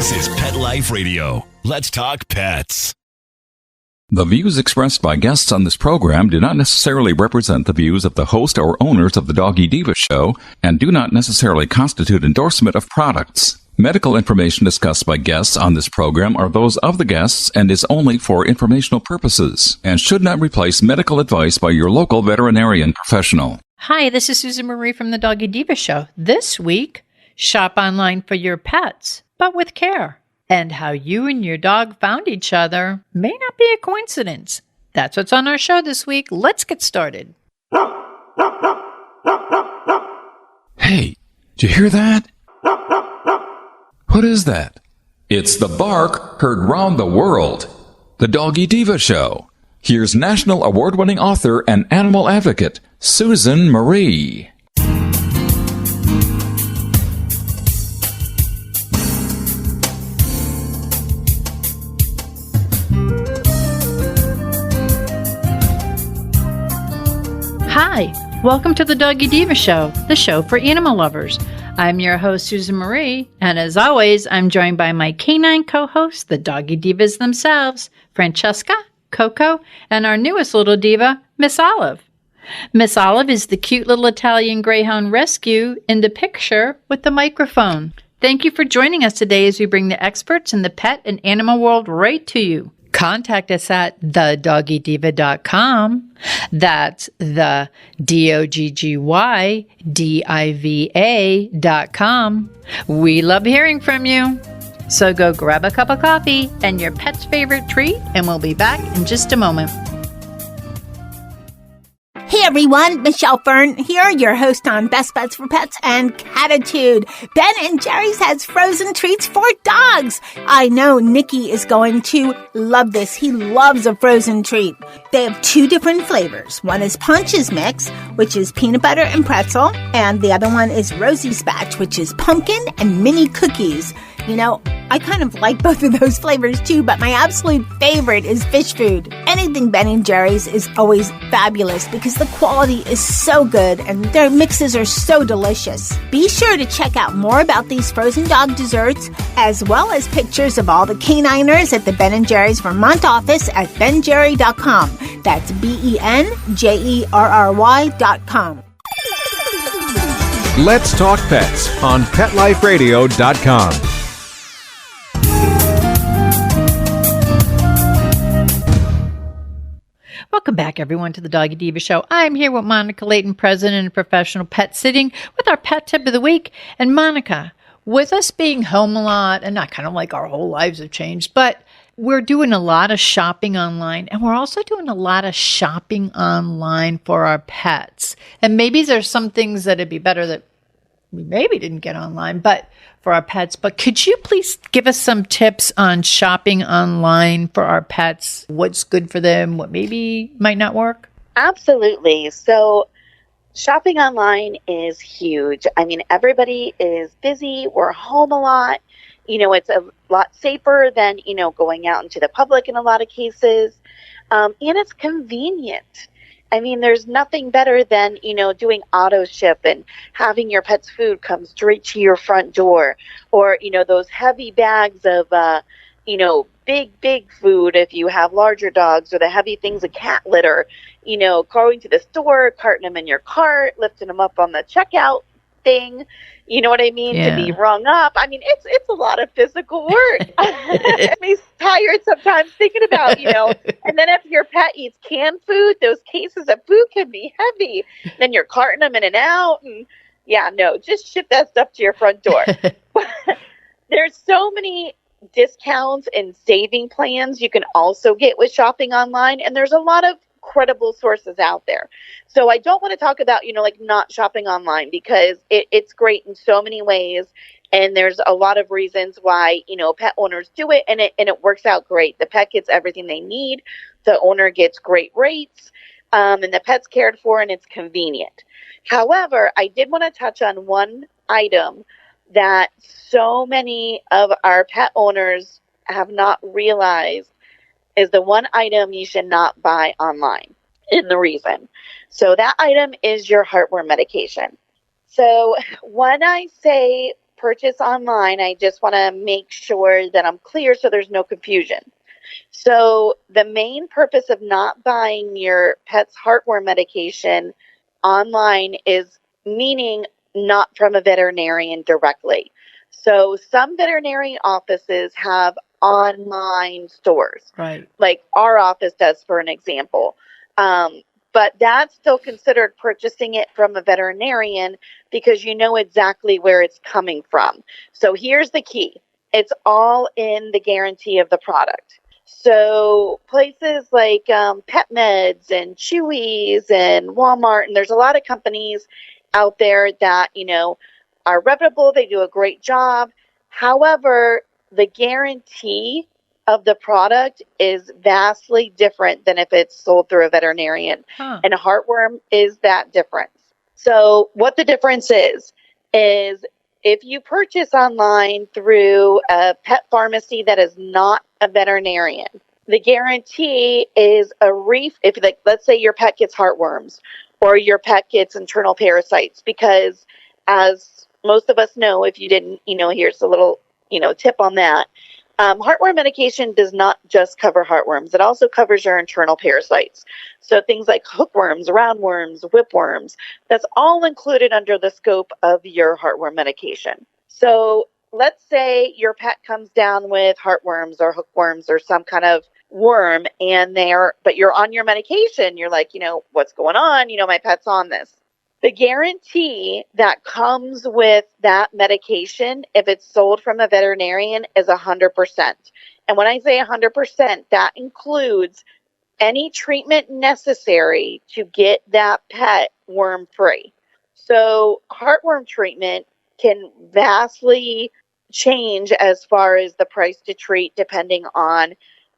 This is Pet Life Radio. Let's talk pets. The views expressed by guests on this program do not necessarily represent the views of the host or owners of the Doggy Diva show and do not necessarily constitute endorsement of products. Medical information discussed by guests on this program are those of the guests and is only for informational purposes and should not replace medical advice by your local veterinarian professional. Hi, this is Susan Marie from the Doggy Diva show. This week, shop online for your pets, but with care. And how you and your dog found each other may not be a coincidence. That's what's on our show this week. Let's get started. Hey, did you hear that? What is that? It's the bark heard round the world. The Doggy Diva show. Here's national award-winning author and animal advocate, Susan Marie. Hi, welcome to the Doggy Diva show, the show for animal lovers. I'm your host, Susan Marie, and as always, I'm joined by my canine co-hosts, the Doggy Divas themselves, Francesca, Coco, and our newest little diva, Miss Olive. Miss Olive is the cute little Italian Greyhound rescue in the picture with the microphone. Thank you for joining us today as we bring the experts in the pet and animal world right to you. Contact us at thedoggydiva.com. That's the DOGGYDIVA.com. We love hearing from you. So go grab a cup of coffee and your pet's favorite treat, and we'll be back in just a moment. Hey everyone, Michelle Fern here, your host on Best Bets for Pets and Catitude. Ben and Jerry's has frozen treats for dogs. I know Nikki is going to love this. He loves a frozen treat. They have two different flavors. One is Punch's Mix, which is peanut butter and pretzel, and the other one is Rosie's Batch, which is pumpkin and mini cookies. You know, I kind of like both of those flavors too, but my absolute favorite is fish food. Anything Ben & Jerry's is always fabulous because the quality is so good and their mixes are so delicious. Be sure to check out more about these frozen dog desserts as well as pictures of all the caniners at the Ben & Jerry's Vermont office at benjerry.com. That's BENJERRY.com. Let's Talk Pets on PetLifeRadio.com. Welcome back, everyone, to the Doggy Diva show. I'm here with Monica Leighton, president of Professional Pet Sitting, with our pet tip of the week. And Monica, with us being home a lot, and not kind of like our whole lives have changed, but we're doing a lot of shopping online, and we're also doing a lot of shopping online for our pets. And maybe there's some things that it'd be better that we maybe didn't get online, but for our pets. But could you please give us some tips on shopping online for our pets? What's good for them? What maybe might not work? Absolutely. So shopping online is huge. I mean, everybody is busy. We're home a lot. You know, it's a lot safer than, going out into the public in a lot of cases. And it's convenient. I mean, there's nothing better than, doing auto ship and having your pet's food come straight to your front door, or, those heavy bags of, big food if you have larger dogs, or the heavy things of cat litter, going to the store, carting them in your cart, lifting them up on the checkout thing. You know what I mean? Yeah. To be rung up. I mean, it's a lot of physical work. It makes me tired sometimes thinking about, and then if your pet eats canned food, those cases of food can be heavy. Then you're carting them in and out. And just ship that stuff to your front door. There's so many discounts and saving plans you can also get with shopping online. And there's a lot of credible sources out there. So I don't want to talk about, not shopping online, because it's great in so many ways. And there's a lot of reasons why, pet owners do it, and it works out great. The pet gets everything they need. The owner gets great rates, and the pet's cared for, and it's convenient. However, I did want to touch on one item that so many of our pet owners have not realized is the one item you should not buy online, and the reason. So that item is your heartworm medication. So when I say purchase online, I just want to make sure that I'm clear so there's no confusion. So the main purpose of not buying your pet's heartworm medication online is meaning not from a veterinarian directly. So some veterinarian offices have online stores, Right. like our office does, for an example. But that's still considered purchasing it from a veterinarian because you know exactly where it's coming from. So here's the key. It's all in the guarantee of the product. So places like Pet Meds and Chewy's and Walmart, and there's a lot of companies out there that, are reputable. They do a great job. However, the guarantee of the product is vastly different than if it's sold through a veterinarian. And heartworm is that difference. So what the difference is if you purchase online through a pet pharmacy that is not a veterinarian, the guarantee is if let's say your pet gets heartworms or your pet gets internal parasites, because as most of us know, if you didn't, here's a little, tip on that. Heartworm medication does not just cover heartworms. It also covers your internal parasites. So things like hookworms, roundworms, whipworms, that's all included under the scope of your heartworm medication. So let's say your pet comes down with heartworms or hookworms or some kind of worm, but you're on your medication. You're like, what's going on? My pet's on this. The guarantee that comes with that medication, if it's sold from a veterinarian, is 100%. And when I say 100%, that includes any treatment necessary to get that pet worm-free. So heartworm treatment can vastly change as far as the price to treat depending on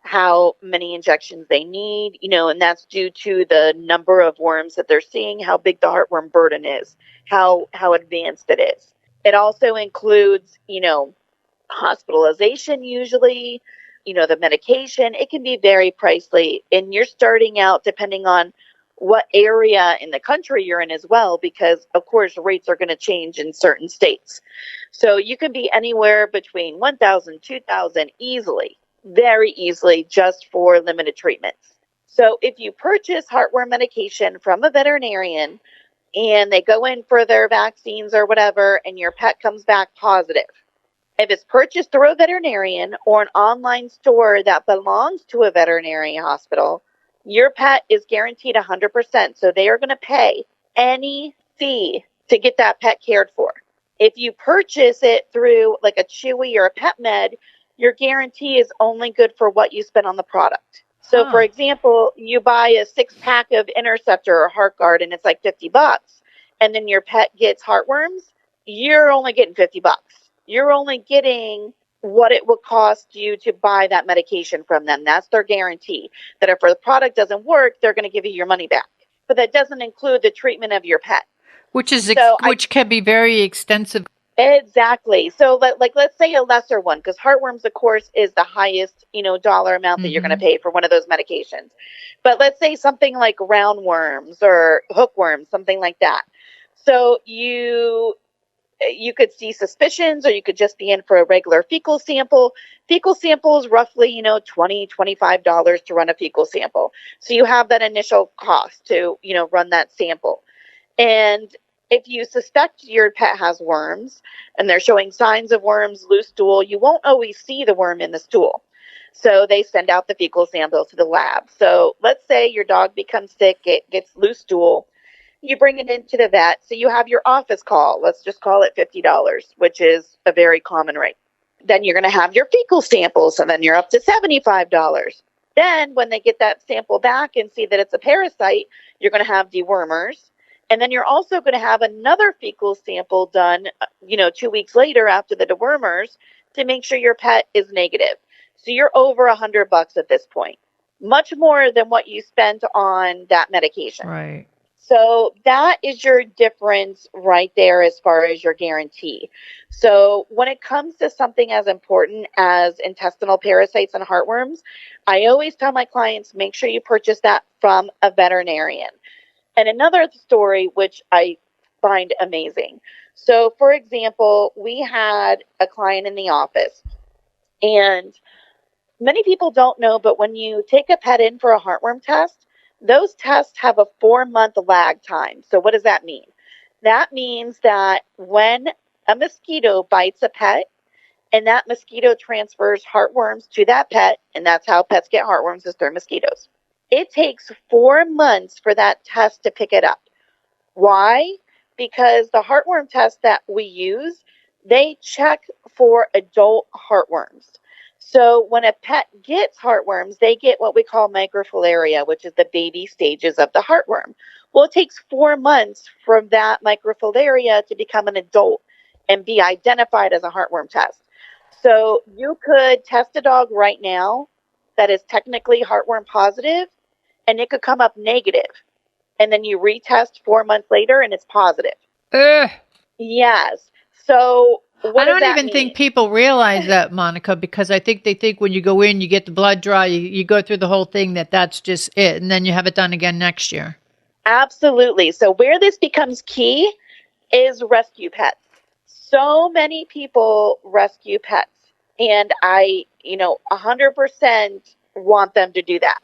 how many injections they need, and that's due to the number of worms that they're seeing, how big the heartworm burden is, how advanced it is. It also includes, hospitalization usually, the medication. It can be very pricey, and you're starting out depending on what area in the country you're in as well, because of course rates are going to change in certain states. So you can be anywhere between $1,000, $2,000 easily. Very easily, just for limited treatments. So if you purchase heartworm medication from a veterinarian and they go in for their vaccines or whatever, and your pet comes back positive, if it's purchased through a veterinarian or an online store that belongs to a veterinary hospital, your pet is guaranteed 100%. So they are going to pay any fee to get that pet cared for. If you purchase it through like a Chewy or a Pet Med, your guarantee is only good for what you spend on the product. So, for example, you buy a 6-pack of Interceptor or HeartGuard and it's like $50, and then your pet gets heartworms, you're only getting $50. You're only getting what it would cost you to buy that medication from them. That's their guarantee. That if the product doesn't work, they're going to give you your money back. But that doesn't include the treatment of your pet, which can be very extensive. Exactly. So let's say a lesser one, because heartworms, of course, is the highest, dollar amount that you're going to pay for one of those medications. But let's say something like roundworms or hookworms, something like that. So you could see suspicions, or you could just be in for a regular fecal sample. Fecal sample is roughly, $20, $25 to run a fecal sample. So you have that initial cost to, run that sample. And if you suspect your pet has worms and they're showing signs of worms, loose stool, you won't always see the worm in the stool. So they send out the fecal sample to the lab. So let's say your dog becomes sick, it gets loose stool. You bring it into the vet. So you have your office call. Let's just call it $50, which is a very common rate. Then you're going to have your fecal samples, and then you're up to $75. Then when they get that sample back and see that it's a parasite, you're going to have dewormers. And then you're also going to have another fecal sample done, 2 weeks later after the dewormers, to make sure your pet is negative. So you're over $100 at this point, much more than what you spent on that medication. Right. So that is your difference right there as far as your guarantee. So when it comes to something as important as intestinal parasites and heartworms, I always tell my clients, make sure you purchase that from a veterinarian. And another story, which I find amazing. So, for example, we had a client in the office, and many people don't know, but when you take a pet in for a heartworm test, those tests have a 4-month lag time. So what does that mean? That means that when a mosquito bites a pet and that mosquito transfers heartworms to that pet, and that's how pets get heartworms, is through mosquitoes. It takes 4 months for that test to pick it up. Why? Because the heartworm test that we use, they check for adult heartworms. So when a pet gets heartworms, they get what we call microfilaria, which is the baby stages of the heartworm. Well, it takes 4 months from that microfilaria to become an adult and be identified as a heartworm test. So you could test a dog right now that is technically heartworm positive, and it could come up negative. And then you retest 4 months later, and it's positive. Ugh. Yes. So I don't even think people realize that, Monica, because I think they think when you go in, you get the blood draw, you go through the whole thing, that's just it. And then you have it done again next year. Absolutely. So where this becomes key is rescue pets. So many people rescue pets, and I, 100% want them to do that.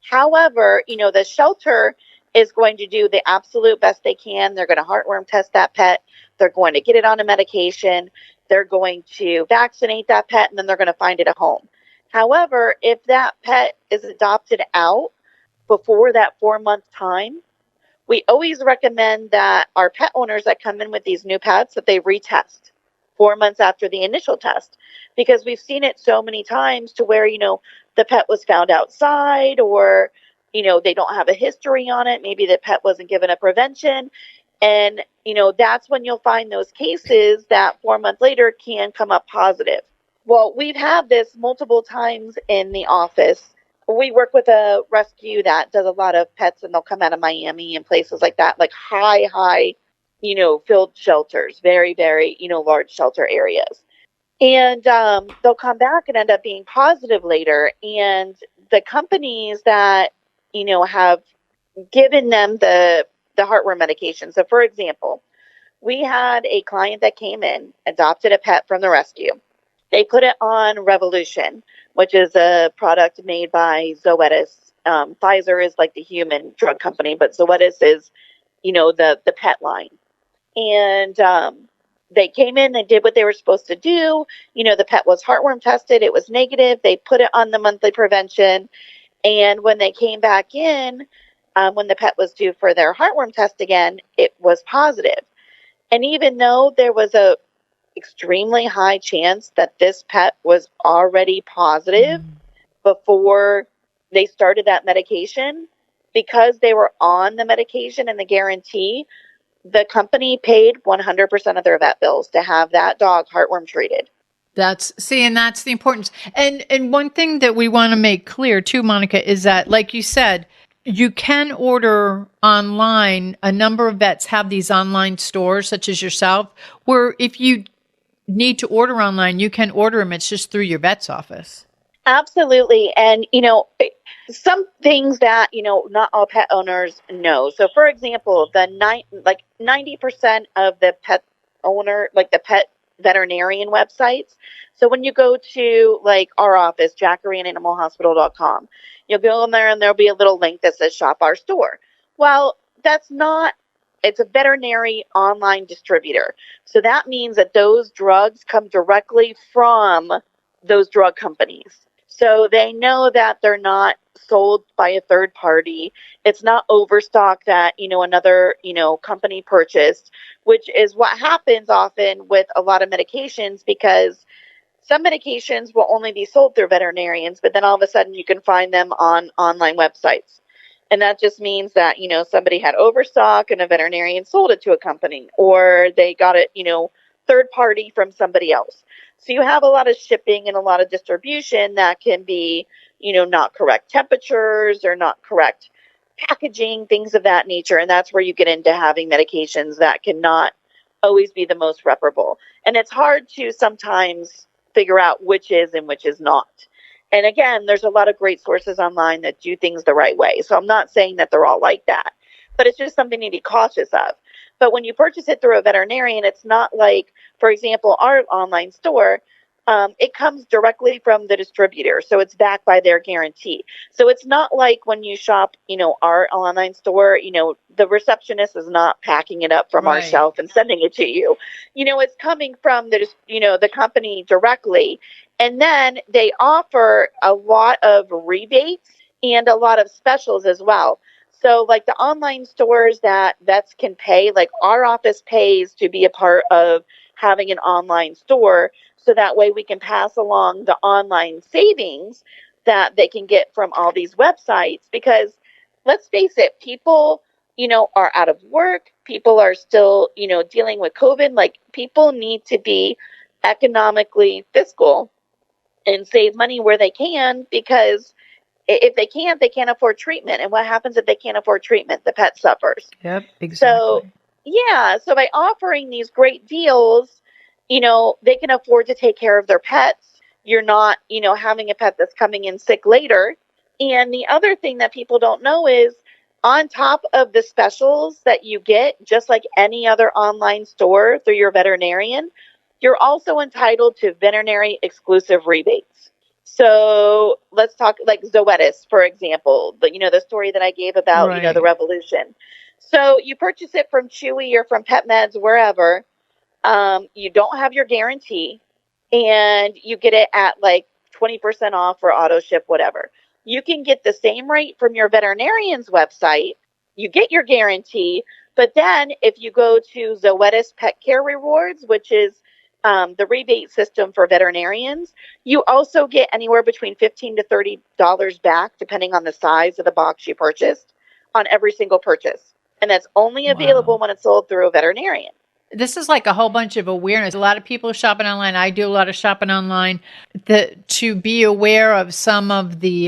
However, the shelter is going to do the absolute best they can. They're going to heartworm test that pet. They're going to get it on a medication. They're going to vaccinate that pet, and then they're going to find it a home. However, if that pet is adopted out before that 4-month time, we always recommend that our pet owners that come in with these new pets, that they retest 4 months after the initial test, because we've seen it so many times to where, the pet was found outside, or, they don't have a history on it. Maybe the pet wasn't given a prevention. And, that's when you'll find those cases that 4 months later can come up positive. Well, we've had this multiple times in the office. We work with a rescue that does a lot of pets, and they'll come out of Miami and places like that, like high, filled shelters, very, very, large shelter areas. And they'll come back and end up being positive later. And the companies that, have given them the heartworm medication. So, for example, we had a client that came in, adopted a pet from the rescue. They put it on Revolution, which is a product made by Zoetis. Pfizer is like the human drug company, but Zoetis is, the pet line. And they came in, they did what they were supposed to do. The pet was heartworm tested. It was negative. They put it on the monthly prevention. And when they came back in, when the pet was due for their heartworm test again, it was positive. And even though there was a extremely high chance that this pet was already positive before they started that medication, because they were on the medication and the guarantee, the company paid 100% of their vet bills to have that dog heartworm treated. And that's the importance. And one thing that we want to make clear too, Monica, is that, like you said, you can order online. A number of vets have these online stores, such as yourself, where if you need to order online, you can order them. It's just through your vet's office. Absolutely. And, some things that, not all pet owners know. So, for example, 90% of the pet owner, like the pet veterinarian websites. So when you go to like our office, JackeryAndAnimalHospital.com, you'll go in there and there'll be a little link that says shop our store. Well, it's a veterinary online distributor. So that means that those drugs come directly from those drug companies. So they know that they're not sold by a third party. It's not overstock that, another, company purchased, which is what happens often with a lot of medications, because some medications will only be sold through veterinarians, but then all of a sudden you can find them on online websites. And that just means that, somebody had overstock and a veterinarian sold it to a company, or they got it, third party from somebody else. So you have a lot of shipping and a lot of distribution that can be, not correct temperatures or not correct packaging, things of that nature. And that's where you get into having medications that cannot always be the most reparable. And it's hard to sometimes figure out which is and which is not. And again, there's a lot of great sources online that do things the right way. So I'm not saying that they're all like that, but it's just something to be cautious of. But when you purchase it through a veterinarian, it's not like, for example, our online store, it comes directly from the distributor. So it's backed by their guarantee. So it's not like when you shop, our online store, the receptionist is not packing it up from our Right. shelf and sending it to you. It's coming from the company directly. And then they offer a lot of rebates and a lot of specials as well. So like the online stores that vets can pay, like our office pays to be a part of having an online store. So that way we can pass along the online savings that they can get from all these websites. Because let's face it, people, are out of work. People are still, dealing with COVID. Like people need to be economically fiscal and save money where they can, because if they can't afford treatment. And what happens if they can't afford treatment? The pet suffers. Yep, exactly. So, yeah. So by offering these great deals, they can afford to take care of their pets. You're not, having a pet that's coming in sick later. And the other thing that people don't know is on top of the specials that you get, just like any other online store through your veterinarian, you're also entitled to veterinary exclusive rebates. So let's talk like Zoetis, for example, the story that I gave about, Right. the revolution. So you purchase it from Chewy or from Pet Meds, wherever. You don't have your guarantee, and you get it at like 20% off for auto ship, whatever. You can get the same rate from your veterinarian's website. You get your guarantee, but then if you go to Zoetis Pet Care Rewards, which is the rebate system for veterinarians, you also get anywhere between $15 to $30 back, depending on the size of the box you purchased, on every single purchase. And that's only available when it's sold through a veterinarian. This is like a whole bunch of awareness. A lot of people are shopping online. I do a lot of shopping online. To be aware of some of the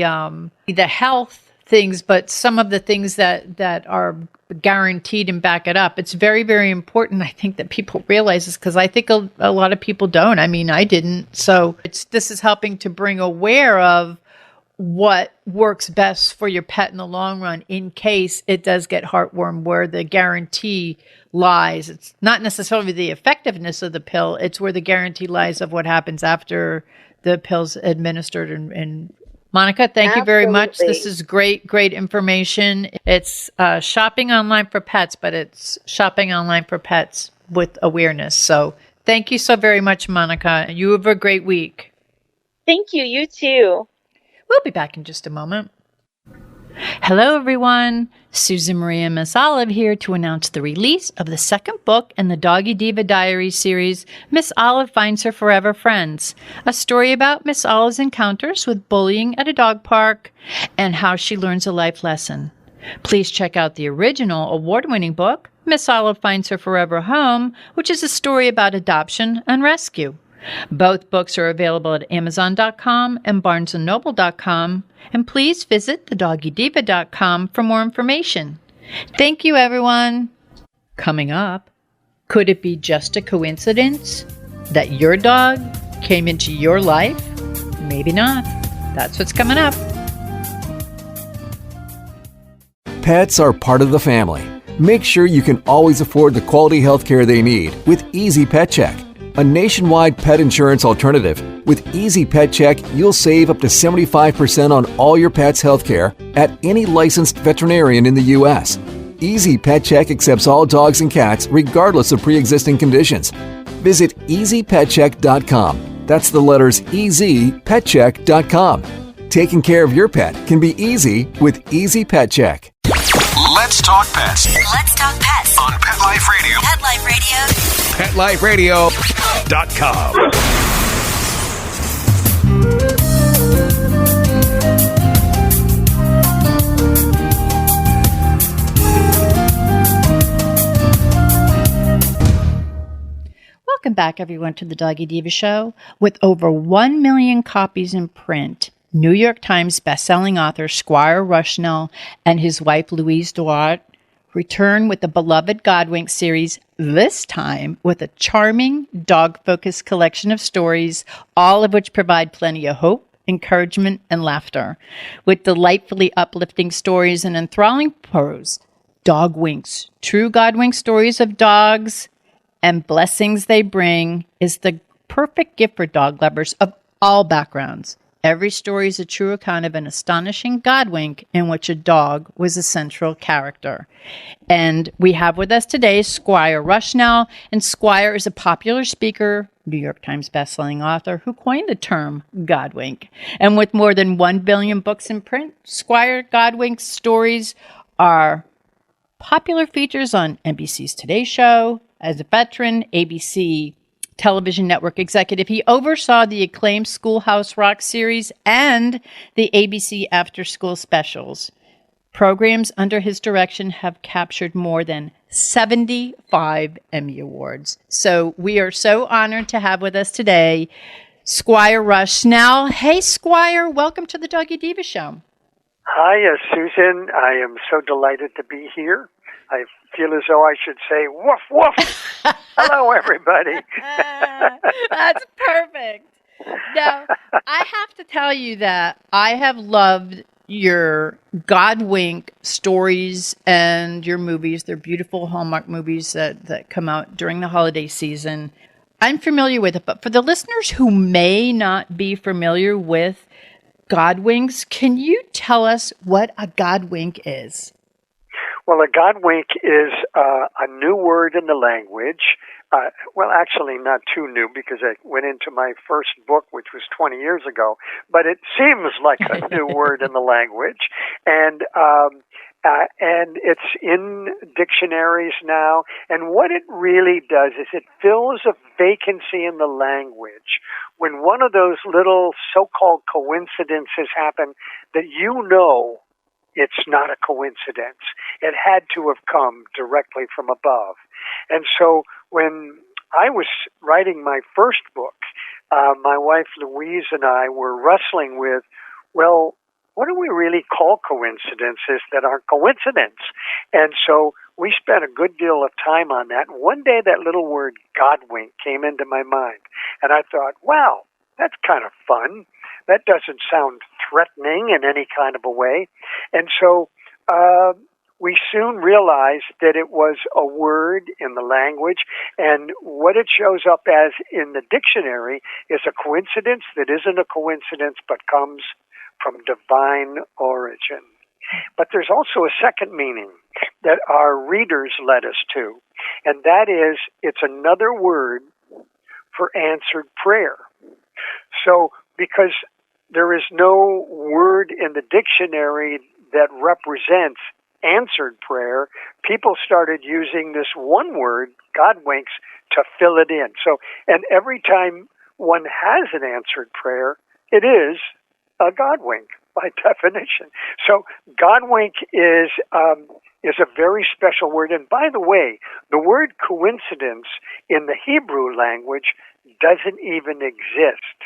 health things, but some of the things that are guaranteed and back it up. It's very, very important, I think, that people realize this, because I think a lot of people don't. I mean, I didn't. So this is helping to bring aware of what works best for your pet in the long run in case it does get heartworm, where the guarantee lies. It's not necessarily the effectiveness of the pill. It's where the guarantee lies of what happens after the pill's administered. And Monica, thank you very much. This is great information. It's shopping online for pets, but it's shopping online for pets with awareness. So thank you so very much, Monica. You have a great week. Thank you. You too. We'll be back in just a moment. Hello, everyone. Susan Maria Miss Olive here to announce the release of the second book in the Doggy Diva Diaries series, Miss Olive Finds Her Forever Friends, a story about Miss Olive's encounters with bullying at a dog park and how she learns a life lesson. Please check out the original award-winning book, Miss Olive Finds Her Forever Home, which is a story about adoption and rescue. Both books are available at Amazon.com and BarnesandNoble.com, and please visit thedoggydiva.com for more information. Thank you, everyone. Coming up, could it be just a coincidence that your dog came into your life? Maybe not. That's what's coming up. Pets are part of the family. Make sure you can always afford the quality health care they need with Easy Pet Check, a nationwide pet insurance alternative. With Easy Pet Check, you'll save up to 75% on all your pet's health care at any licensed veterinarian in the U.S. Easy Pet Check accepts all dogs and cats regardless of pre-existing conditions. Visit EasyPetCheck.com. That's the letters EasyPetCheck.com. Taking care of your pet can be easy with Easy Pet Check. Let's talk pets Let's talk pets on Pet Life Radio. Pet Life Radio. PetLifeRadio.com. Welcome back, everyone, to the Doggy Diva Show. With over 1 million copies in print, New York Times bestselling author SQuire Rushnell and his wife Louise DuArt return with the beloved Godwink series, this time with a charming, dog-focused collection of stories, all of which provide plenty of hope, encouragement, and laughter. With delightfully uplifting stories and enthralling prose, Dogwinks, True Godwink Stories of Dogs and Blessings They Bring is the perfect gift for dog lovers of all backgrounds. Every story is a true account of an astonishing Godwink in which a dog was a central character. And we have with us today SQuire Rushnell. And SQuire is a popular speaker, New York Times bestselling author who coined the term Godwink. And with more than 1 billion books in print, SQuire Godwink stories are popular features on NBC's Today Show. As a veteran ABC television network executive, he oversaw the acclaimed Schoolhouse Rock series and the ABC After School specials. Programs under his direction have captured more than 75 Emmy Awards. So we are so honored to have with us today SQuire Rushnell. Hey, SQuire, welcome to the Doggy Diva Show. Hi, Susan. I am so delighted to be here. I feel as though I should say, woof, woof. Hello, everybody. That's perfect. Now, I have to tell you that I have loved your Godwink stories and your movies. They're beautiful Hallmark movies that come out during the holiday season. I'm familiar with it, but for the listeners who may not be familiar with Godwinks, can you tell us what a Godwink is? Well, a Godwink is a new word in the language. Well, actually not too new because I went into my first book, which was 20 years ago, but it seems like a new word in the language. And it's in dictionaries now. And what it really does is it fills a vacancy in the language. When one of those little so-called coincidences happen that you know it's not a coincidence. It had to have come directly from above. And so when I was writing my first book, my wife Louise and I were wrestling with, well, what do we really call coincidences that aren't coincidence? And so we spent a good deal of time on that. And one day that little word Godwink came into my mind. And I thought, wow, that's kind of fun. That doesn't sound threatening in any kind of a way. And so we soon realized that it was a word in the language, and what it shows up as in the dictionary is a coincidence that isn't a coincidence but comes from divine origin. But there's also a second meaning that our readers led us to, and that is it's another word for answered prayer. So because there is no word in the dictionary that represents answered prayer, people started using this one word, Godwinks, to fill it in. So, and every time one has an answered prayer, it is a Godwink by definition. So Godwink is a very special word. And by the way, the word coincidence in the Hebrew language doesn't even exist.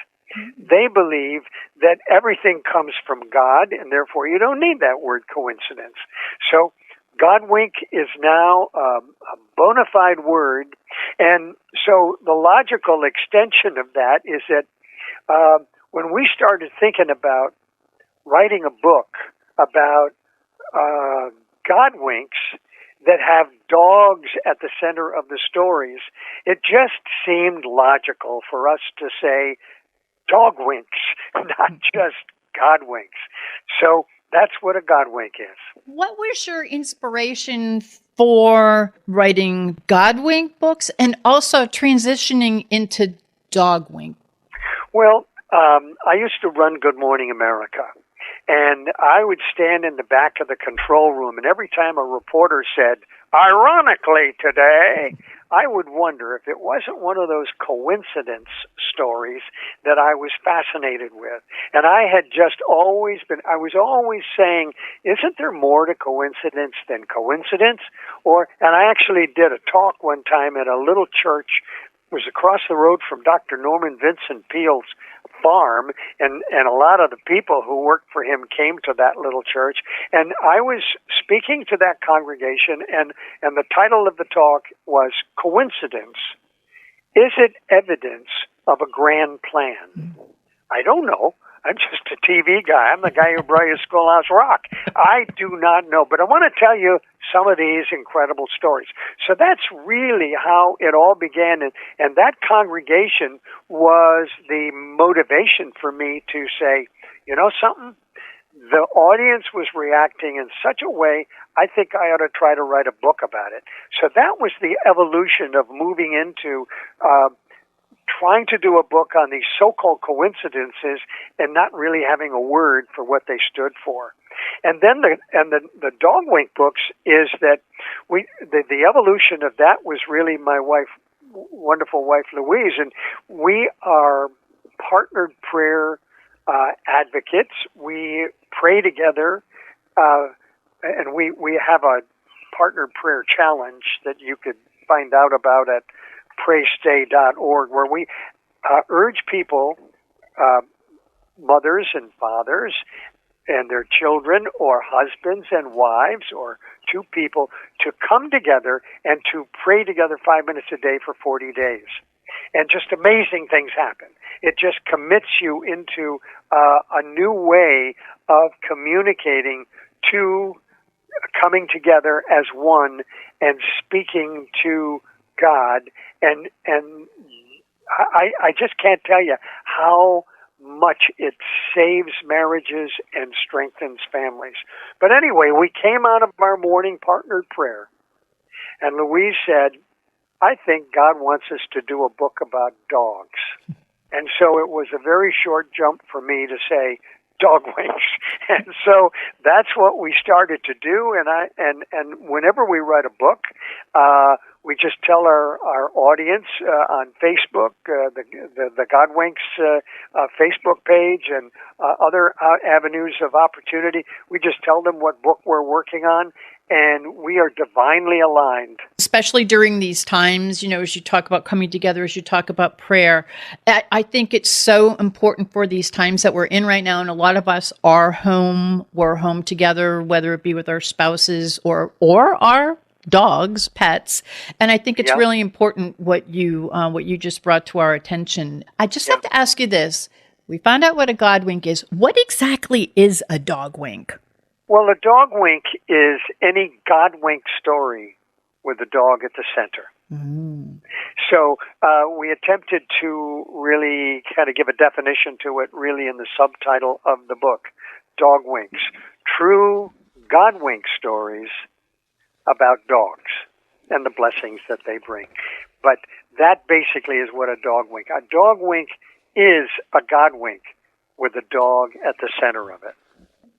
They believe that everything comes from God, and therefore you don't need that word coincidence. So Godwink is now a bona fide word, and so the logical extension of that is that when we started thinking about writing a book about Godwinks that have dogs at the center of the stories, it just seemed logical for us to say Dogwinks, not just Godwinks. So that's what a Godwink is. What was your inspiration for writing Godwink books and also transitioning into Dogwink? Well, I used to run Good Morning America, and I would stand in the back of the control room, and every time a reporter said, ironically today, I would wonder if it wasn't one of those coincidence stories that I was fascinated with. And I was always saying, isn't there more to coincidence than coincidence? And I actually did a talk one time at a little church. It was across the road from Dr. Norman Vincent Peale's farm, and a lot of the people who worked for him came to that little church. And I was speaking to that congregation, and the title of the talk was Coincidence. Is it evidence of a grand plan? I don't know. I'm just a TV guy. I'm the guy who brought you Schoolhouse Rock. I do not know. But I want to tell you some of these incredible stories. So that's really how it all began. And that congregation was the motivation for me to say, you know something? The audience was reacting in such a way, I think I ought to try to write a book about it. So that was the evolution of moving into trying to do a book on these so-called coincidences and not really having a word for what they stood for. And then the Dogwink books is that the evolution of that was really my wonderful wife Louise, and we are partnered prayer advocates. We pray together, and we have a partner prayer challenge that you could find out about at praystay.org, where we urge people, mothers and fathers and their children, or husbands and wives, or two people, to come together and to pray together 5 minutes a day for 40 days. And just amazing things happen. It just commits you into a new way of communicating, to coming together as one and speaking to God. And I just can't tell you how much it saves marriages and strengthens families. But anyway, we came out of our morning partnered prayer, and Louise said, I think God wants us to do a book about dogs. And so it was a very short jump for me to say Dogwinks. And so that's what we started to do. And whenever we write a book, we just tell our audience on Facebook, the Godwinks Facebook page, and other avenues of opportunity. We just tell them what book we're working on, and we are divinely aligned. Especially during these times, as you talk about coming together, as you talk about prayer, I think it's so important for these times that we're in right now. And a lot of us are home, we're home together, whether it be with our spouses or our dogs, pets. And I think it's really important what you just brought to our attention. I just have to ask you this. We found out what a Godwink is. What exactly is a Dogwink? Well, a Dogwink is any Godwink story with a dog at the center. Mm. So we attempted to really kind of give a definition to it, really in the subtitle of the book, Dogwinks, true Godwink stories about dogs and the blessings that they bring. But that basically is what a Dogwink. A Dogwink is a Godwink with a dog at the center of it.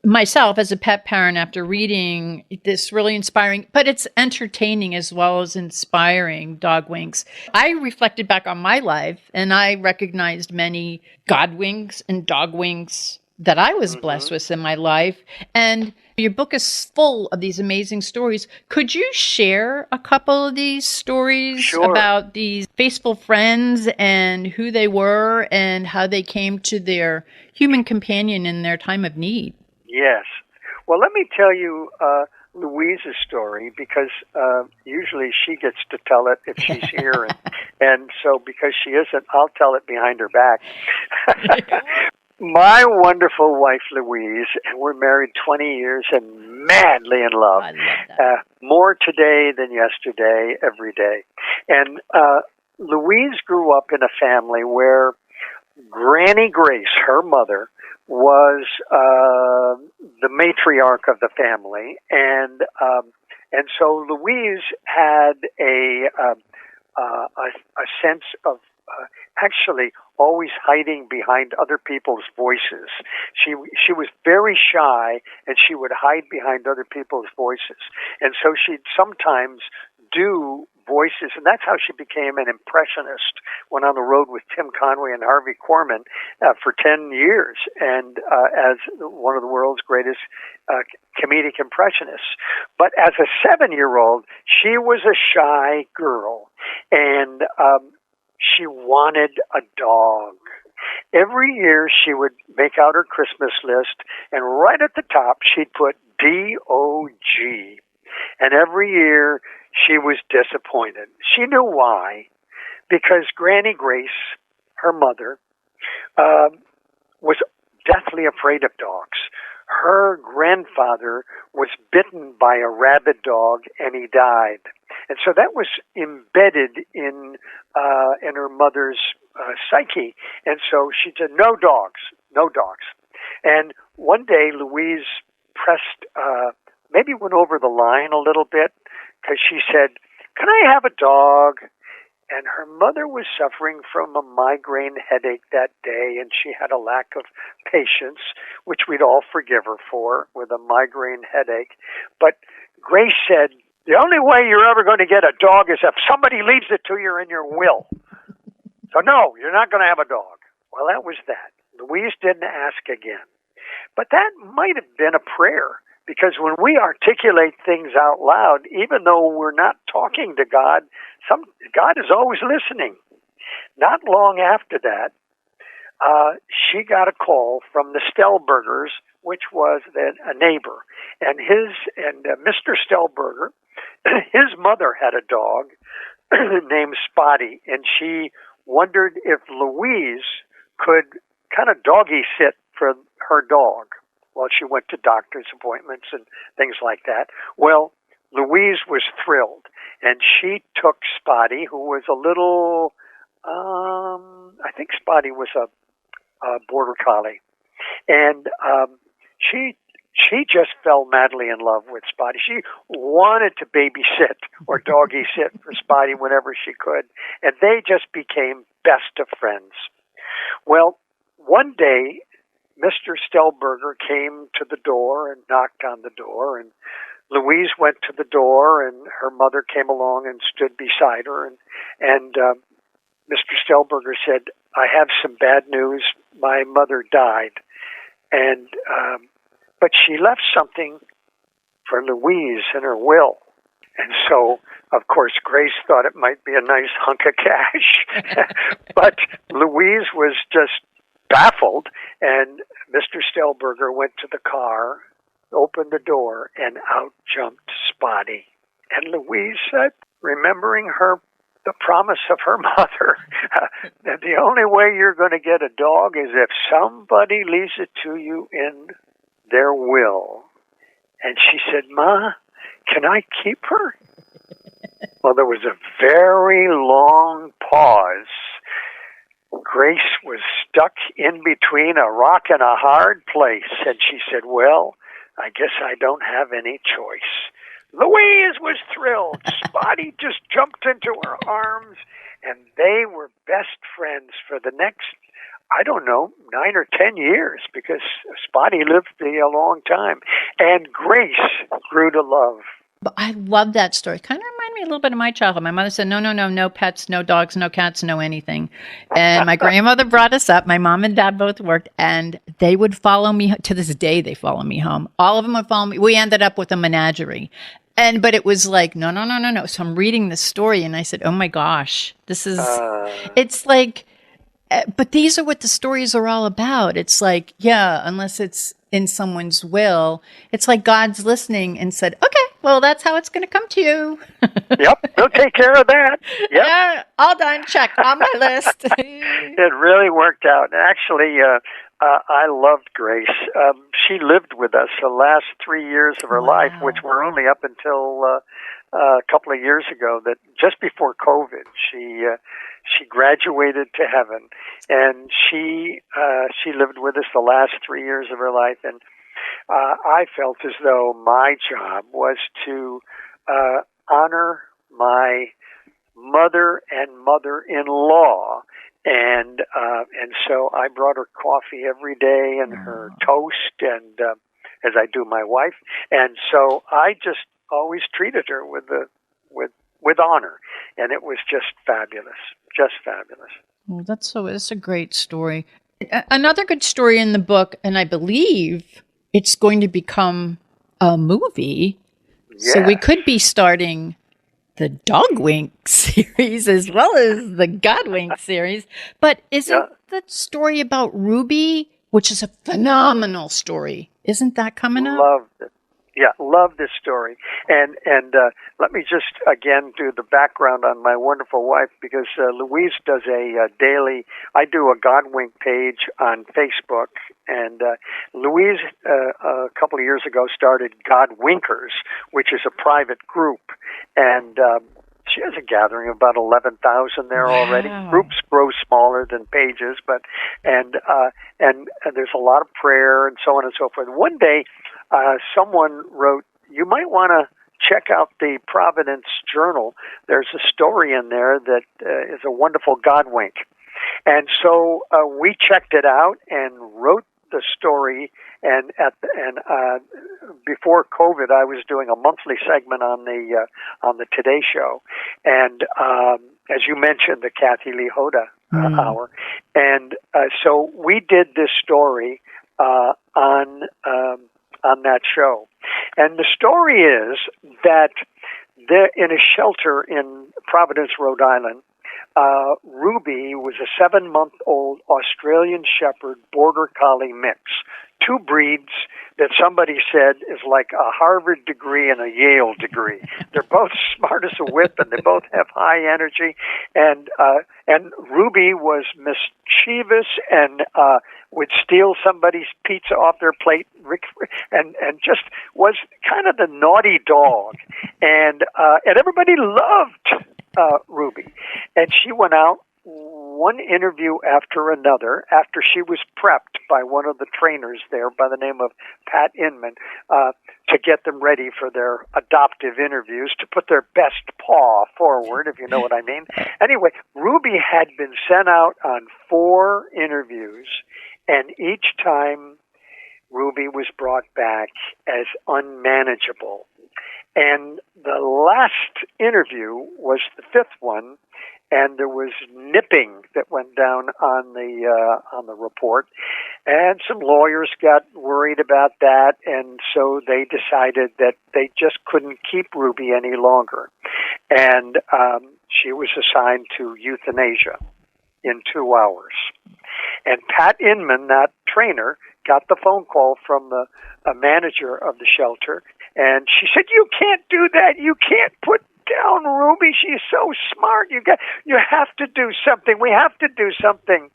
Myself, as a pet parent, after reading this really inspiring, but it's entertaining as well as inspiring, Dogwinks, I reflected back on my life, and I recognized many Godwinks and Dogwinks that I was blessed with in my life. And your book is full of these amazing stories. Could you share a couple of these stories about these faithful friends and who they were and how they came to their human companion in their time of need? Yes. Well, let me tell you Louise's story, because usually she gets to tell it if she's here. And so because she isn't, I'll tell it behind her back. My wonderful wife, Louise, and we're married 20 years and madly in love. I love that. More today than yesterday, every day. And Louise grew up in a family where Granny Grace, her mother, was the matriarch of the family, and so Louise had a sense of actually always hiding behind other people's voices. She was very shy, and she would hide behind other people's voices, and so she'd sometimes do voices, and that's how she became an impressionist. Went on the road with Tim Conway and Harvey Korman for 10 years, and as one of the world's greatest comedic impressionists. But as a 7-year-old, she was a shy girl, and she wanted a dog. Every year she would make out her Christmas list, and right at the top she'd put D-O-G. And every year she was disappointed. She knew why. Because Granny Grace, her mother, was deathly afraid of dogs. Her grandfather was bitten by a rabid dog, and he died. And so that was embedded in her mother's psyche. And so she said, no dogs, no dogs. And one day, Louise pressed, maybe went over the line a little bit, because she said, can I have a dog? And her mother was suffering from a migraine headache that day, and she had a lack of patience, which we'd all forgive her for, with a migraine headache. But Grace said, the only way you're ever going to get a dog is if somebody leaves it to you in your will. So no, you're not going to have a dog. Well, that was that. Louise didn't ask again. But that might have been a prayer, because when we articulate things out loud, even though we're not talking to God, God is always listening. Not long after that, she got a call from the Stellbergers, which was a neighbor. And Mr. Stellberger, his mother had a dog named Spotty, and she wondered if Louise could kind of doggy sit for her dog while she went to doctor's appointments and things like that. Well, Louise was thrilled, and she took Spotty, who was a little, I think Spotty was a border collie, and she just fell madly in love with Spotty. She wanted to babysit or doggy sit for Spotty whenever she could, and they just became best of friends. Well, one day, Mr. Stellberger came to the door and knocked on the door, and Louise went to the door, and her mother came along and stood beside her, and Mr. Stellberger said, I have some bad news. My mother died, and but she left something for Louise in her will. And so, of course, Grace thought it might be a nice hunk of cash, but Louise was just baffled, and Mr. Stellberger went to the car, opened the door, and out jumped Spotty. And Louise said, remembering the promise of her mother, that the only way you're going to get a dog is if somebody leaves it to you in their will. And she said, Ma, can I keep her? Well, there was a very long pause. Grace was stuck in between a rock and a hard place, and she said, well, I guess I don't have any choice. Louise was thrilled. Spotty just jumped into her arms, and they were best friends for the next, 9 or 10 years, because Spotty lived a long time. And Grace grew to love. But I love that story. Kind of reminded me a little bit of my childhood. My mother said, no pets, no dogs, no cats, no anything. And my grandmother brought us up. My mom and dad both worked, and they would follow me. To this day, they follow me home. All of them would follow me. We ended up with a menagerie. But it was like, no. So I'm reading this story, and I said, oh my gosh, this is, it's like, but these are what the stories are all about. It's like, yeah, unless it's in someone's will, it's like God's listening and said, okay, well, that's how it's going to come to you. Yep, he'll take care of that. Yep. Yeah, all done, check on my list. It really worked out. Actually, I loved Grace. She lived with us the last 3 years of her life, which were only up until a couple of years ago, that just before COVID, she graduated to heaven, and she lived with us the last 3 years of her life. And I felt as though my job was to honor my mother and mother-in-law, and so I brought her coffee every day and her toast, and as I do my wife, and so I just always treated her with honor, and it was just fabulous. Well, it's a great story. Another good story in the book, and I believe it's going to become a movie. Yeah. So we could be starting the Dogwink series as well as the Godwink series. But isn't the story about Ruby, which is a phenomenal story, isn't that coming up? Loved it. Yeah, love this story. And let me just, again, do the background on my wonderful wife, because Louise does a daily, I do a Godwink page on Facebook, and Louise, a couple of years ago, started Godwinkers, which is a private group, and she has a gathering of about 11,000 there already. Groups grow smaller than pages, but and there's a lot of prayer and so on and so forth. One day, someone wrote, "You might want to check out the Providence Journal. There's a story in there that is a wonderful Godwink." And so we checked it out and wrote the story. And before COVID, I was doing a monthly segment on the Today Show, and as you mentioned, the Kathy Lee Hoda hour, and so we did this story on that show. And the story is that in a shelter in Providence, Rhode Island, Ruby was a 7-month-old Australian Shepherd Border Collie mix. 2 breeds that somebody said is like a Harvard degree and a Yale degree. They're both smart as a whip, and they both have high energy. And Ruby was mischievous and would steal somebody's pizza off their plate, and just was kind of the naughty dog. And everybody loved Ruby. And she went out one interview after another after she was prepped by one of the trainers there by the name of Pat Inman to get them ready for their adoptive interviews, to put their best paw forward, if you know what I mean. Anyway, Ruby had been sent out on 4 interviews, and each time Ruby was brought back as unmanageable. And the last interview was the 5th one, and there was nipping that went down on the report, and some lawyers got worried about that, and so they decided that they just couldn't keep Ruby any longer, and she was assigned to euthanasia in 2 hours. And Pat Inman, that trainer, got the phone call from the manager of the shelter, and she said, "You can't do that. You can't put down Ruby. She's so smart. You have to do something. We have to do something."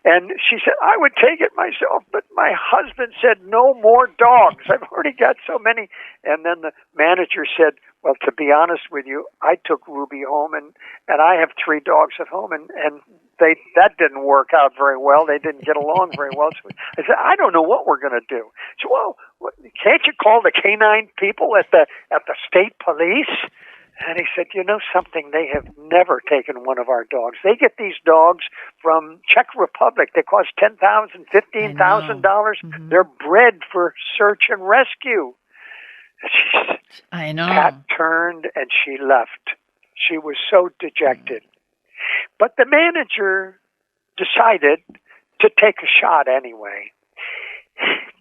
And she said, "I would take it myself, but my husband said no more dogs. I've already got so many." And then the manager said, "Well, to be honest with you, I took Ruby home, and I have 3 dogs at home, and that didn't work out very well. They didn't get along very well." So I said, "I don't know what we're going to do." So, "Well, can't you call the canine people at the state police?" And he said, "You know something? They have never taken one of our dogs. They get these dogs from Czech Republic. They cost $10,000, $15,000. They're bred for search and rescue." I know. Pat turned and she left. She was so dejected. But the manager decided to take a shot anyway.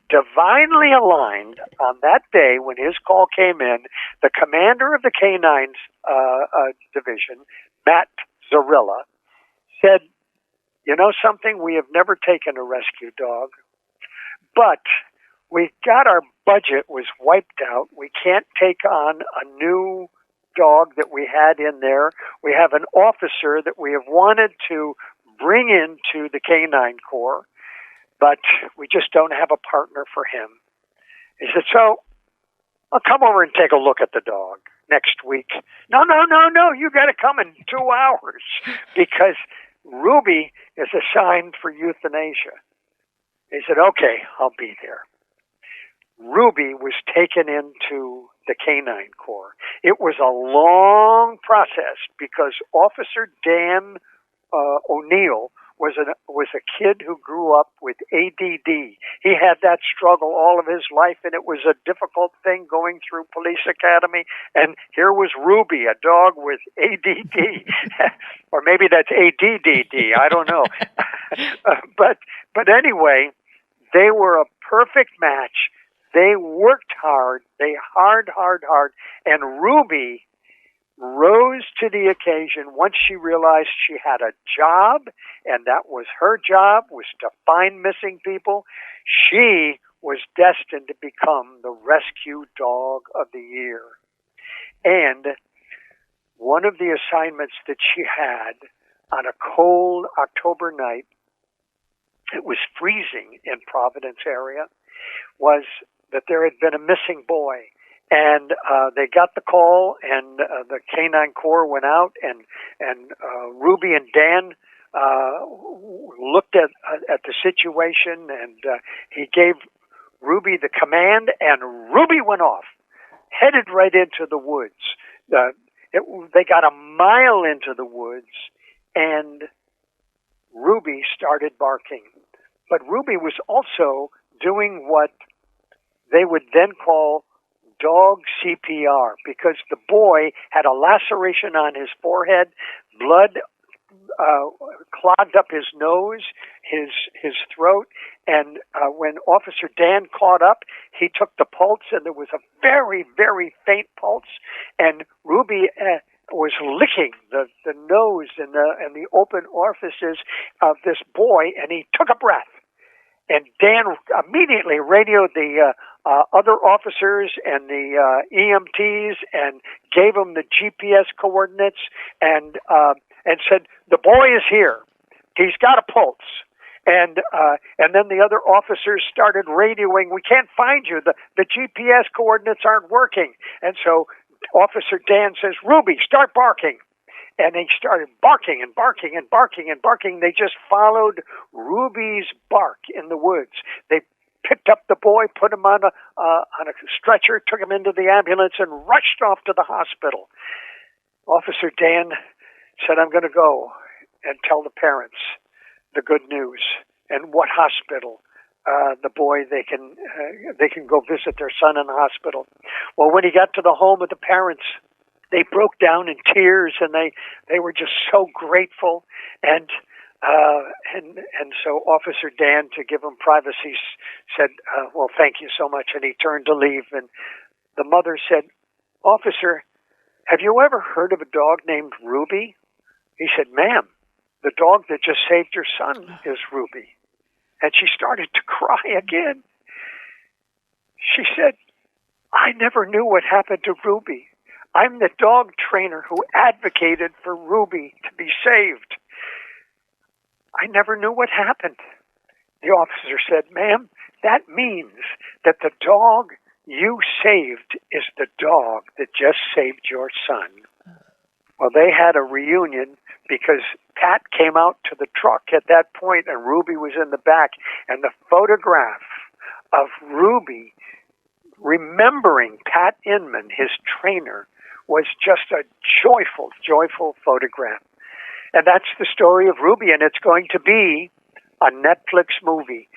Divinely aligned, on that day when his call came in, the commander of the canines division, Matt Zarilla, said, "You know something? We have never taken a rescue dog, but our budget was wiped out. We can't take on a new dog that we had in there. We have an officer that we have wanted to bring into the canine corps, but we just don't have a partner for him." He said, "So I'll come over and take a look at the dog next week." No, you got to come in 2 hours because Ruby is assigned for euthanasia." He said, "Okay, I'll be there." Ruby was taken into the canine corps. It was a long process because Officer Dan O'Neill was a kid who grew up with ADD. He had that struggle all of his life, and it was a difficult thing going through police academy. And here was Ruby, a dog with ADD, or maybe that's ADDD. I don't know. But anyway, they were a perfect match. They worked hard. They hard. And Ruby rose to the occasion once she realized she had a job, and that was her job, was to find missing people. She was destined to become the rescue dog of the year. And one of the assignments that she had on a cold October night, it was freezing in Providence area, was that there had been a missing boy. And they got the call, and the Canine Corps went out, and Ruby and Dan looked at the situation, and he gave Ruby the command, and Ruby went off, headed right into the woods. They got a mile into the woods, and Ruby started barking. But Ruby was also doing what they would then call dog CPR, because the boy had a laceration on his forehead, blood clogged up his nose, his throat, and when Officer Dan caught up, he took the pulse, and there was a very, very faint pulse, and Ruby was licking the nose and the open orifices of this boy, and he took a breath. And Dan immediately radioed the other officers and the EMTs and gave them the GPS coordinates and said, "The boy is here. He's got a pulse." And then the other officers started radioing, "We can't find you. The GPS coordinates aren't working." And so Officer Dan says, "Ruby, start barking." And they started barking and barking and barking and barking. They just followed Ruby's bark in the woods. They picked up the boy, put him on a stretcher, took him into the ambulance, and rushed off to the hospital. Officer Dan said, "I'm going to go and tell the parents the good news." And what hospital? The boy, they can go visit their son in the hospital. Well, when he got to the home of the parents, they broke down in tears, and they were just so grateful. And so Officer Dan, to give him privacy, said, "Well, thank you so much." And he turned to leave. And the mother said, "Officer, have you ever heard of a dog named Ruby?" He said, "Ma'am, the dog that just saved your son is Ruby." And she started to cry again. She said, "I never knew what happened to Ruby. I'm the dog trainer who advocated for Ruby to be saved. I never knew what happened." The officer said, "Ma'am, that means that the dog you saved is the dog that just saved your son." Well, they had a reunion because Pat came out to the truck at that point, and Ruby was in the back. And the photograph of Ruby remembering Pat Inman, his trainer, was just a joyful, joyful photograph. And that's the story of Ruby, and it's going to be a Netflix movie.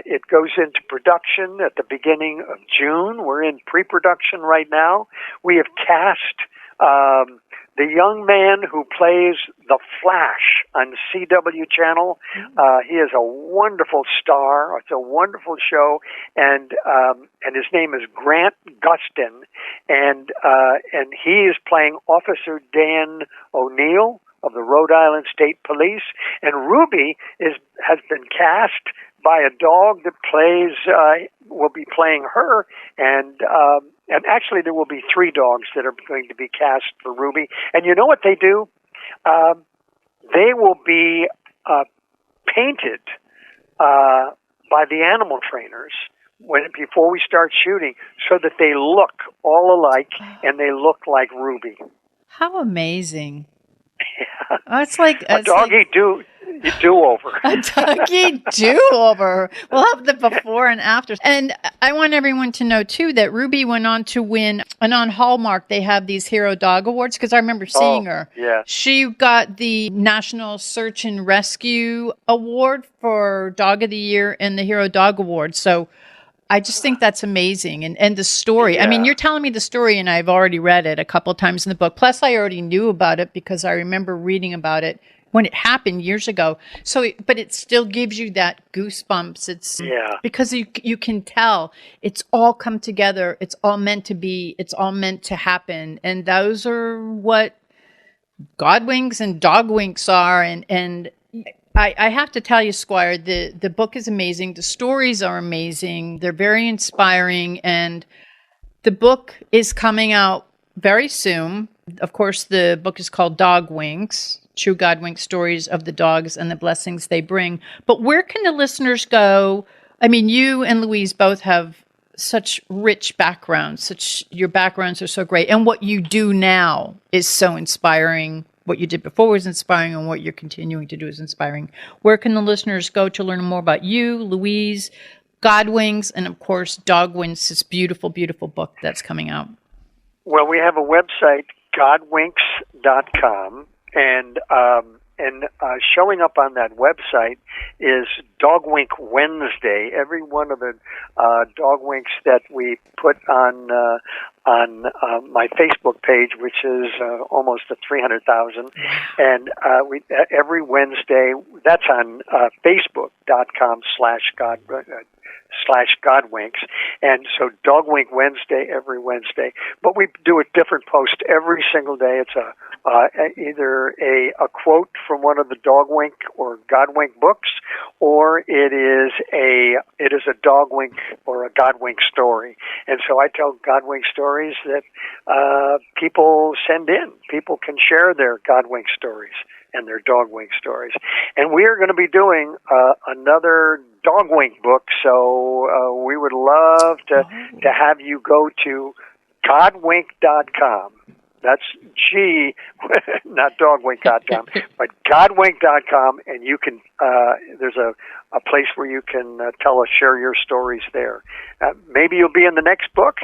It goes into production at the beginning of June. We're in pre-production right now. We have cast the young man who plays the Flash on CW channel. He is a wonderful star. It's a wonderful show, and his name is Grant Gustin, and he is playing Officer Dan O'Neill of the Rhode Island State Police. And Ruby has been cast by a dog that will be playing her, and actually there will be 3 dogs that are going to be cast for Ruby. And you know what they do? They will be painted by the animal trainers before we start shooting, so that they look all alike and they look like Ruby. How amazing! Yeah. Oh, it's like a doggy do-over. A doggy do-over. We'll have the before and after. And I want everyone to know, too, that Ruby went on to win, and on Hallmark, they have these Hero Dog Awards, because I remember seeing her. Yeah. She got the National Search and Rescue Award for Dog of the Year and the Hero Dog Award. So I just think that's amazing. And the story, yeah. I mean, you're telling me the story, and I've already read it a couple of times in the book. Plus, I already knew about it because I remember reading about it when it happened years ago. So, but it still gives you that goosebumps. It's because you can tell it's all come together. It's all meant to be. It's all meant to happen. And those are what Godwinks and Dogwinks are. And I have to tell you, SQuire, the book is amazing. The stories are amazing. They're very inspiring. And the book is coming out very soon. Of course, the book is called Dogwinks, True Godwink Stories of the Dogs and the Blessings They Bring. But where can the listeners go? I mean, you and Louise both have such rich backgrounds. Your backgrounds are so great. And what you do now is so inspiring. What you did before was inspiring, and what you're continuing to do is inspiring. Where can the listeners go to learn more about you, Louise, Godwinks, and of course, Dogwinks, this beautiful, beautiful book that's coming out? Well, we have a website, Godwinks.com, and showing up on that website is Dogwink Wednesday. Every one of the Dogwinks that we put on my Facebook page, which is almost 300,000, and every Wednesday, that's on Facebook.com/Godwinks, and so Dogwink Wednesday every Wednesday. But we do a different post every single day. It's either a quote from one of the Dogwink or Godwink books, or it is a Dogwink or a Godwink story. And so I tell Godwink stories that people send in. People can share their Godwink stories and their Dogwink stories. And we are going to be doing another Dogwink book, so we would love to have you go to Godwink.com. That's G, not Dogwink.com, but Godwink.com, and you can, there's a place where you can share your stories there. Maybe you'll be in the next book.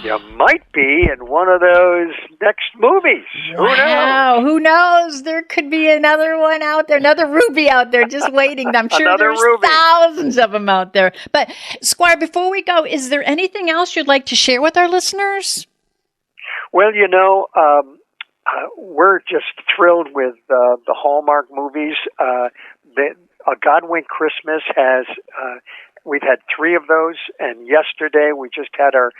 You might be in one of those next movies. Wow, who knows? There could be another one out there, another Ruby out there just waiting. I'm sure there's thousands of them out there. But, SQuire, before we go, is there anything else you'd like to share with our listeners? Well, we're just thrilled with the Hallmark movies. Godwink Christmas we've had 3 of those, and yesterday we just had our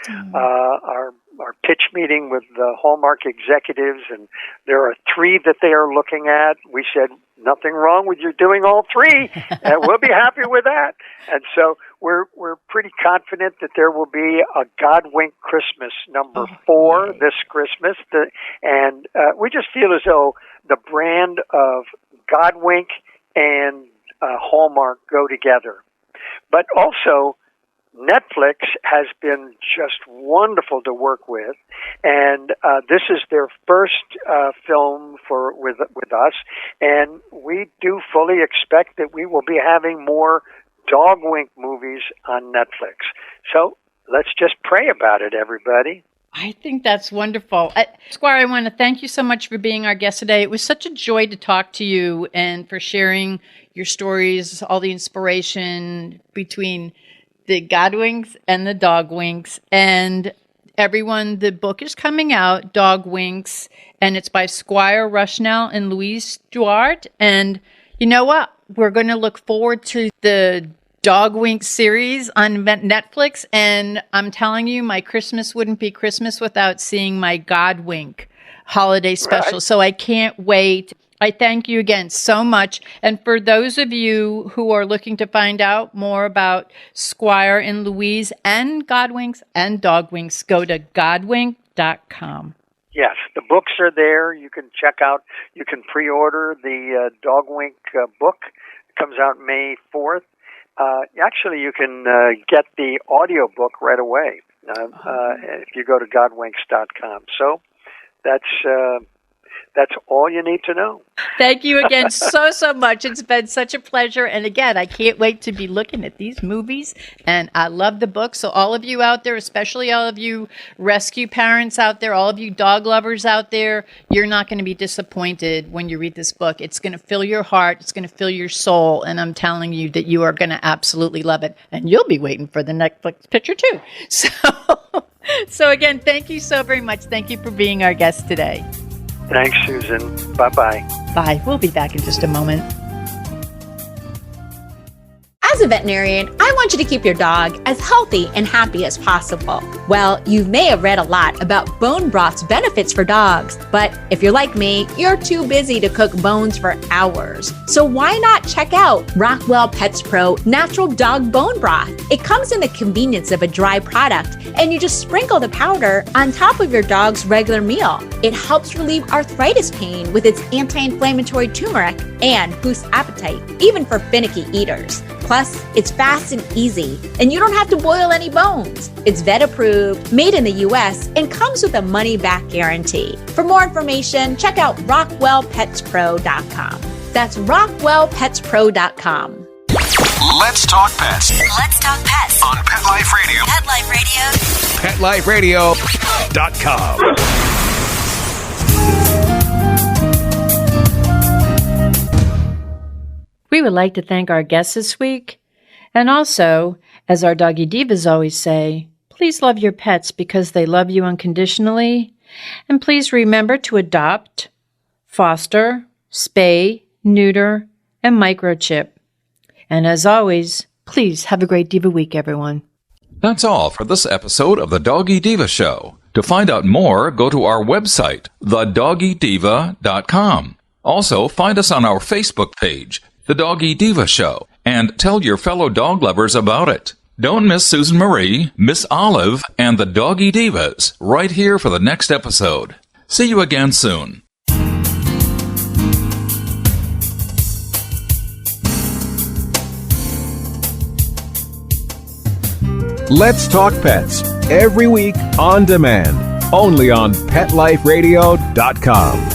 pitch meeting with the Hallmark executives, and there are 3 that they are looking at. We said, nothing wrong with you doing all 3, and we'll be happy with that. And so we're pretty confident that there will be a Godwink Christmas number 4 this Christmas, and we just feel as though the brand of Godwink and Hallmark go together. But also, Netflix has been just wonderful to work with, and this is their first film with us, and we do fully expect that we will be having more Dogwink movies on Netflix. So let's just pray about it, everybody. I think that's wonderful. SQuire, I want to thank you so much for being our guest today. It was such a joy to talk to you and for sharing your stories, all the inspiration between the Godwinks and the Dogwinks. And everyone, the book is coming out, Dogwinks, and it's by SQuire, Rushnell, and Louise DuArt. And you know what? We're going to look forward to the Dogwink series on Netflix, and I'm telling you, my Christmas wouldn't be Christmas without seeing my Godwink holiday special. Right. So I can't wait. I thank you again so much. And for those of you who are looking to find out more about SQuire and Louise and Godwinks and Dogwinks, go to Godwink.com. Yes, the books are there. You can check out, you can pre-order the Dogwink book. It comes out May 4th. Actually, you can get the audio book right away if you go to Godwinks.com. So that's all you need to know. Thank you again so much. It's been such a pleasure. And again, I can't wait to be looking at these movies. And I love the book. So all of you out there, especially all of you rescue parents out there, all of you dog lovers out there, you're not going to be disappointed when you read this book. It's going to fill your heart. It's going to fill your soul. And I'm telling you that you are going to absolutely love it. And you'll be waiting for the Netflix picture too. So again, thank you so very much. Thank you for being our guest today. Thanks, Susan. Bye-bye. Bye. We'll be back in just a moment. As a veterinarian, I want you to keep your dog as healthy and happy as possible. Well, you may have read a lot about bone broth's benefits for dogs, but if you're like me, you're too busy to cook bones for hours. So why not check out Rockwell Pets Pro Natural Dog Bone Broth? It comes in the convenience of a dry product, and you just sprinkle the powder on top of your dog's regular meal. It helps relieve arthritis pain with its anti-inflammatory turmeric and boosts appetite, even for finicky eaters. Plus, it's fast and easy, and you don't have to boil any bones. It's vet approved, made in the US, and comes with a money-back guarantee. For more information, check out rockwellpetspro.com. That's rockwellpetspro.com. Let's talk pets. Let's talk pets On Pet Life Radio. Pet Life Radio. PetLifeRadio.com. We would like to thank our guests this week. And also, as our Doggy Divas always say, please love your pets because they love you unconditionally. And please remember to adopt, foster, spay, neuter, and microchip. And as always, please have a great Diva week, everyone. That's all for this episode of the Doggy Diva Show. To find out more, go to our website, thedoggydiva.com. Also, find us on our Facebook page, The Doggy Diva Show, and tell your fellow dog lovers about it. Don't miss Susan Marie, Miss Olive, and the Doggy Divas right here for the next episode. See you again soon. Let's Talk Pets, every week on demand, only on PetLifeRadio.com.